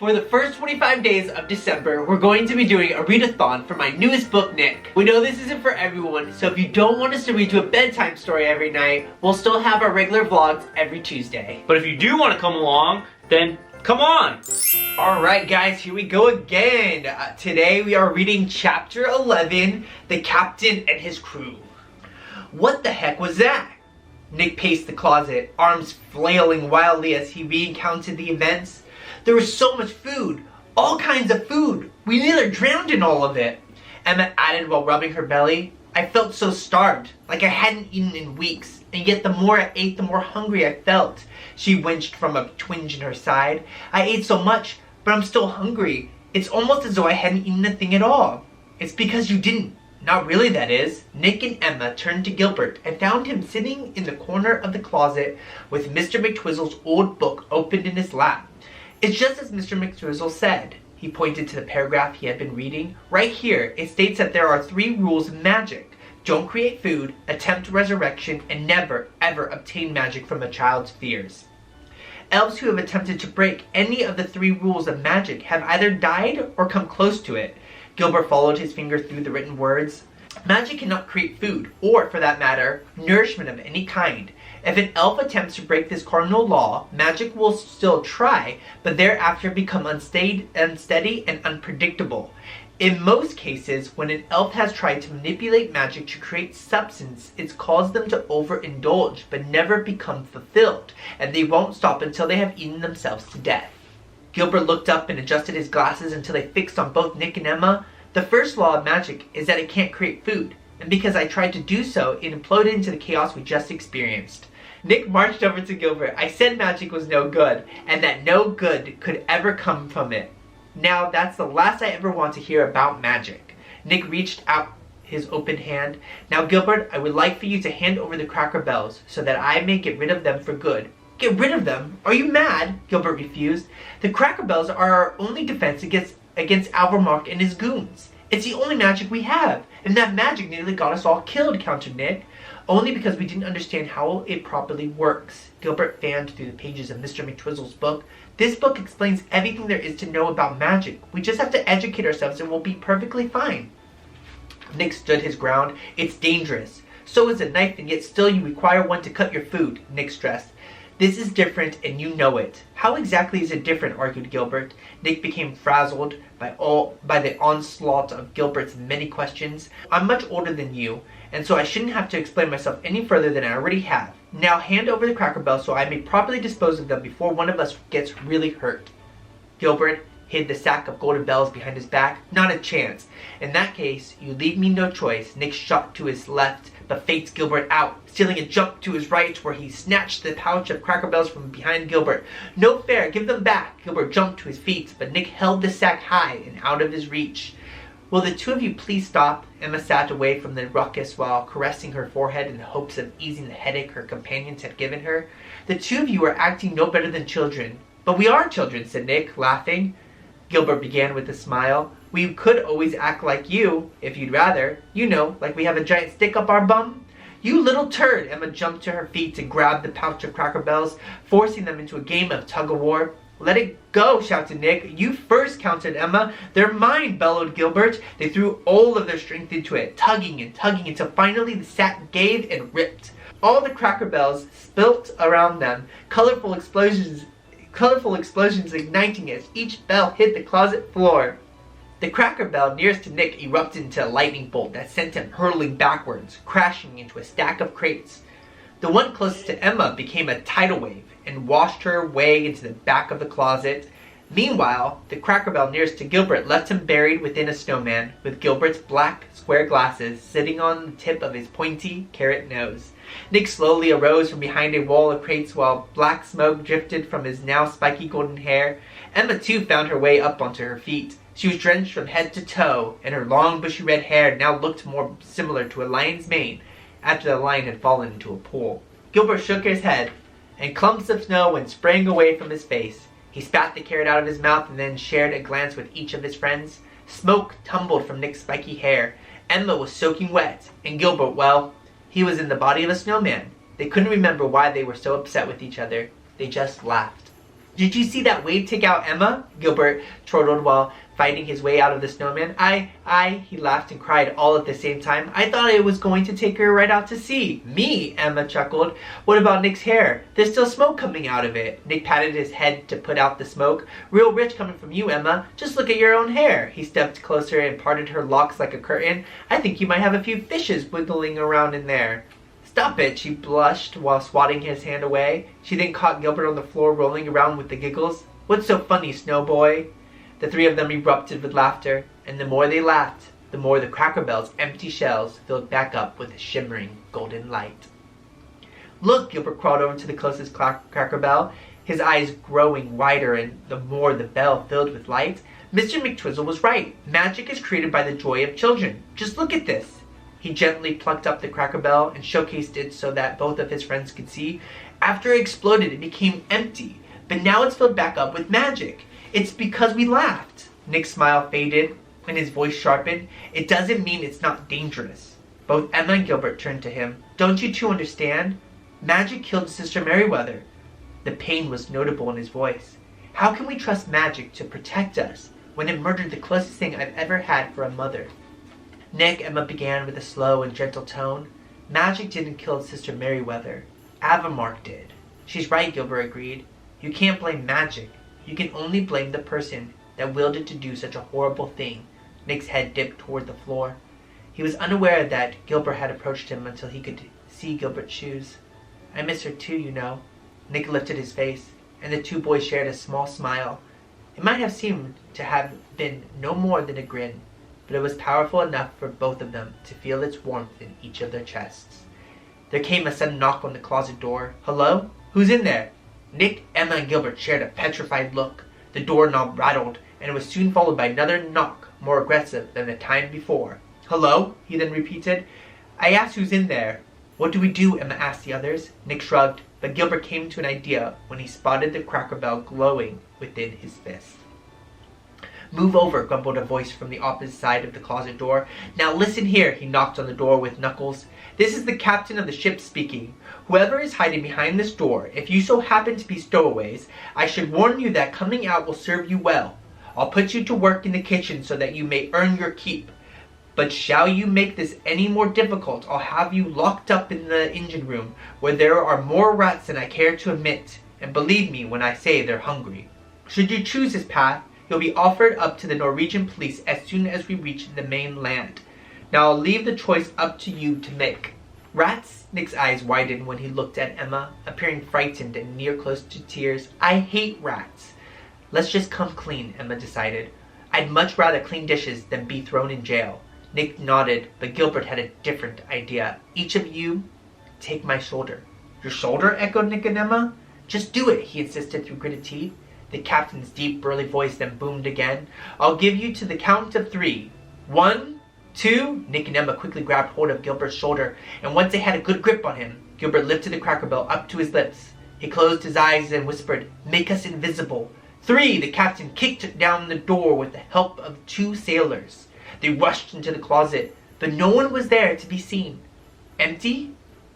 For the first 25 days of December, we're going to be doing a readathon for my newest book, Nick. We know this isn't for everyone, so if you don't want us to read you a bedtime story every night, we'll still have our regular vlogs every Tuesday. But if you do want to come along, then come on! Alright guys, here we go again. Today we are reading chapter 11, The Captain and His Crew. What the heck was that? Nick paced the closet, arms flailing wildly as he recounted the events. There was so much food, all kinds of food. We nearly drowned in all of it. Emma added while rubbing her belly. I felt so starved, like I hadn't eaten in weeks, and yet the more I ate, the more hungry I felt. She winced from a twinge in her side. I ate so much, but I'm still hungry. It's almost as though I hadn't eaten a thing at all. It's because you didn't. Not really, that is. Nick and Emma turned to Gilbert and found him sitting in the corner of the closet with Mr. McTwizzle's old book opened in his lap. It's just as Mr. McTwizzle said. He pointed to the paragraph he had been reading. Right here, it states that there are 3 rules of magic. Don't create food, attempt resurrection, and never, ever obtain magic from a child's fears. Elves who have attempted to break any of the 3 rules of magic have either died or come close to it. Gilbert followed his finger through the written words. Magic cannot create food, or, for that matter, nourishment of any kind. If an elf attempts to break this cardinal law, magic will still try, but thereafter become unsteady and unpredictable. In most cases, when an elf has tried to manipulate magic to create substance, it's caused them to overindulge, but never become fulfilled, and they won't stop until they have eaten themselves to death. Gilbert looked up and adjusted his glasses until they fixed on both Nick and Emma. The first law of magic is that it can't create food, and because I tried to do so, it imploded into the chaos we just experienced. Nick marched over to Gilbert. I said magic was no good, and that no good could ever come from it. Now, that's the last I ever want to hear about magic. Nick reached out his open hand. Now, Gilbert, I would like for you to hand over the Cracker Bells so that I may get rid of them for good. Get rid of them? Are you mad? Gilbert refused. The Cracker Bells are our only defense against Alvermark and his goons. It's the only magic we have, and that magic nearly got us all killed, countered Nick. Only because we didn't understand how it properly works. Gilbert fanned through the pages of Mr. McTwizzle's book. This book explains everything there is to know about magic. We just have to educate ourselves and we'll be perfectly fine. Nick stood his ground. It's dangerous. So is a knife, and yet still you require one to cut your food, Nick stressed. This is different, and you know it. How exactly is it different, argued Gilbert. Nick became frazzled by the onslaught of Gilbert's many questions. I'm much older than you, and so I shouldn't have to explain myself any further than I already have. Now hand over the Cracker Bells so I may properly dispose of them before one of us gets really hurt. Gilbert hid the sack of golden bells behind his back. Not a chance. In that case, you leave me no choice. Nick shot to his left, but faked Gilbert out, stealing a jump to his right where he snatched the pouch of Cracker Bells from behind Gilbert. No fair, give them back. Gilbert jumped to his feet, but Nick held the sack high and out of his reach. Will the 2 of you please stop? Emma sat away from the ruckus while caressing her forehead in the hopes of easing the headache her companions had given her. The 2 of you are acting no better than children. But we are children, said Nick, laughing. Gilbert began with a smile. We could always act like you, if you'd rather. You know, like we have a giant stick up our bum. You little turd! Emma jumped to her feet and grabbed the pouch of Cracker Bells, forcing them into a game of tug-of-war. Let it go, shouted Nick. You first, countered Emma. They're mine, bellowed Gilbert. They threw all of their strength into it, tugging and tugging until finally the sack gave and ripped. All the Cracker Bells spilt around them, colorful explosions igniting as each bell hit the closet floor. The Cracker Bell nearest to Nick erupted into a lightning bolt that sent him hurtling backwards, crashing into a stack of crates. The one closest to Emma became a tidal wave and washed her way into the back of the closet. Meanwhile, the Cracker Bell nearest to Gilbert left him buried within a snowman, with Gilbert's black square glasses sitting on the tip of his pointy carrot nose. Nick slowly arose from behind a wall of crates while black smoke drifted from his now spiky golden hair. Emma too found her way up onto her feet. She was drenched from head to toe, and her long bushy red hair now looked more similar to a lion's mane after the lion had fallen into a pool. Gilbert shook his head, and clumps of snow went spraying away from his face. He spat the carrot out of his mouth and then shared a glance with each of his friends. Smoke tumbled from Nick's spiky hair. Emma was soaking wet, and Gilbert, well, he was in the body of a snowman. They couldn't remember why they were so upset with each other. They just laughed. Did you see that wave take out Emma? Gilbert chortled while fighting his way out of the snowman. He laughed and cried all at the same time. I thought it was going to take her right out to sea. Me, Emma chuckled. What about Nick's hair? There's still smoke coming out of it. Nick patted his head to put out the smoke. Real rich coming from you, Emma. Just look at your own hair. He stepped closer and parted her locks like a curtain. I think you might have a few fishes wiggling around in there. Stop it, she blushed while swatting his hand away. She then caught Gilbert on the floor rolling around with the giggles. What's so funny, Snowboy? The three of them erupted with laughter, and the more they laughed, the more the Cracker Barrel's empty shells filled back up with a shimmering golden light. Look, Gilbert crawled over to the closest Cracker Barrel, his eyes growing wider and the more the bell filled with light. Mr. McTwizzle was right. Magic is created by the joy of children. Just look at this. He gently plucked up the Cracker Barrel and showcased it so that both of his friends could see. After it exploded, it became empty, but now it's filled back up with magic. It's because we laughed. Nick's smile faded and his voice sharpened. It doesn't mean it's not dangerous. Both Emma and Gilbert turned to him. Don't you two understand? Magic killed Sister Merryweather. The pain was notable in his voice. How can we trust magic to protect us when it murdered the closest thing I've ever had for a mother? Nick, Emma began with a slow and gentle tone. Magic didn't kill Sister Merryweather. Avamark did. She's right, Gilbert agreed. You can't blame magic. You can only blame the person that willed it to do such a horrible thing. Nick's head dipped toward the floor. He was unaware that Gilbert had approached him until he could see Gilbert's shoes. I miss her too, you know. Nick lifted his face, and the two boys shared a small smile. It might have seemed to have been no more than a grin, but it was powerful enough for both of them to feel its warmth in each of their chests. There came a sudden knock on the closet door. Hello? Who's in there? Nick, Emma, and Gilbert shared a petrified look. The doorknob rattled, and it was soon followed by another knock, more aggressive than the time before. Hello? He then repeated. I asked who's in there. What do we do? Emma asked the others. Nick shrugged, but Gilbert came to an idea when he spotted the Cracker Barrel glowing within his fist. Move over, grumbled a voice from the opposite side of the closet door. Now listen here, he knocked on the door with knuckles. This is the captain of the ship speaking. Whoever is hiding behind this door, if you so happen to be stowaways, I should warn you that coming out will serve you well. I'll put you to work in the kitchen so that you may earn your keep. But shall you make this any more difficult, I'll have you locked up in the engine room, where there are more rats than I care to admit, and believe me when I say they're hungry. Should you choose this path, you'll be offered up to the Norwegian police as soon as we reach the mainland. Now I'll leave the choice up to you to make. Rats? Nick's eyes widened when he looked at Emma, appearing frightened and near close to tears. I hate rats. Let's just come clean, Emma decided. I'd much rather clean dishes than be thrown in jail. Nick nodded, but Gilbert had a different idea. Each of you, take my shoulder. Your shoulder? Echoed Nick and Emma. Just do it, he insisted through gritted teeth. The captain's deep, burly voice then boomed again. I'll give you to the count of 3. 1, 2. Nick and Emma quickly grabbed hold of Gilbert's shoulder, and once they had a good grip on him, Gilbert lifted the Cracker Barrel up to his lips. He closed his eyes and whispered, Make us invisible. 3. The captain kicked down the door with the help of 2 sailors. They rushed into the closet, but no one was there to be seen. Empty?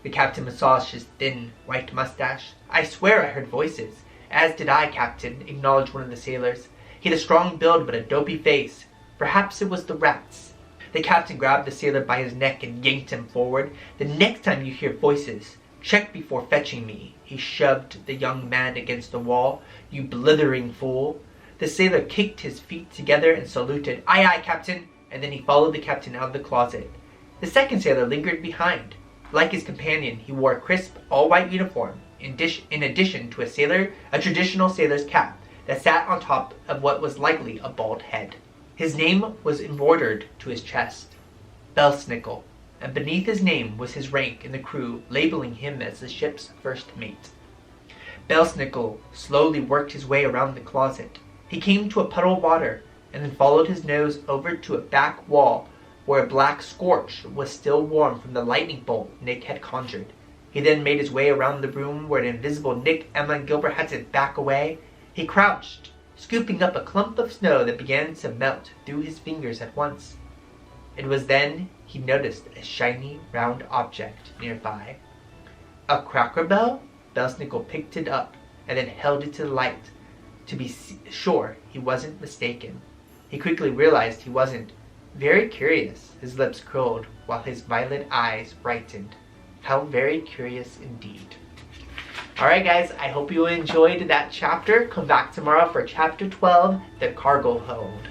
The captain massaged his thin, white mustache. I swear I heard voices. As did I, Captain, acknowledged one of the sailors. He had a strong build but a dopey face. Perhaps it was the rats. The captain grabbed the sailor by his neck and yanked him forward. The next time you hear voices, check before fetching me. He shoved the young man against the wall. You blithering fool. The sailor kicked his feet together and saluted. Aye, aye, Captain. And then he followed the captain out of the closet. The second sailor lingered behind. Like his companion, he wore a crisp, all-white uniform, in addition to a traditional sailor's cap that sat on top of what was likely a bald head. His name was embroidered to his chest, Belsnickel, and beneath his name was his rank in the crew, labeling him as the ship's first mate. Belsnickel slowly worked his way around the closet. He came to a puddle of water, and then followed his nose over to a back wall where a black scorch was still warm from the lightning bolt Nick had conjured. He then made his way around the room where an invisible Nick, Emma, and Gilbert had to back away. He crouched, scooping up a clump of snow that began to melt through his fingers at once. It was then he noticed a shiny, round object nearby. A Cracker Barrel? Belsnickel picked it up and then held it to the light. to be sure he wasn't mistaken. He quickly realized he wasn't. Very curious, his lips curled while his violet eyes brightened. How very curious indeed. Alright guys, I hope you enjoyed that chapter. Come back tomorrow for chapter 12, The Cargo Hold.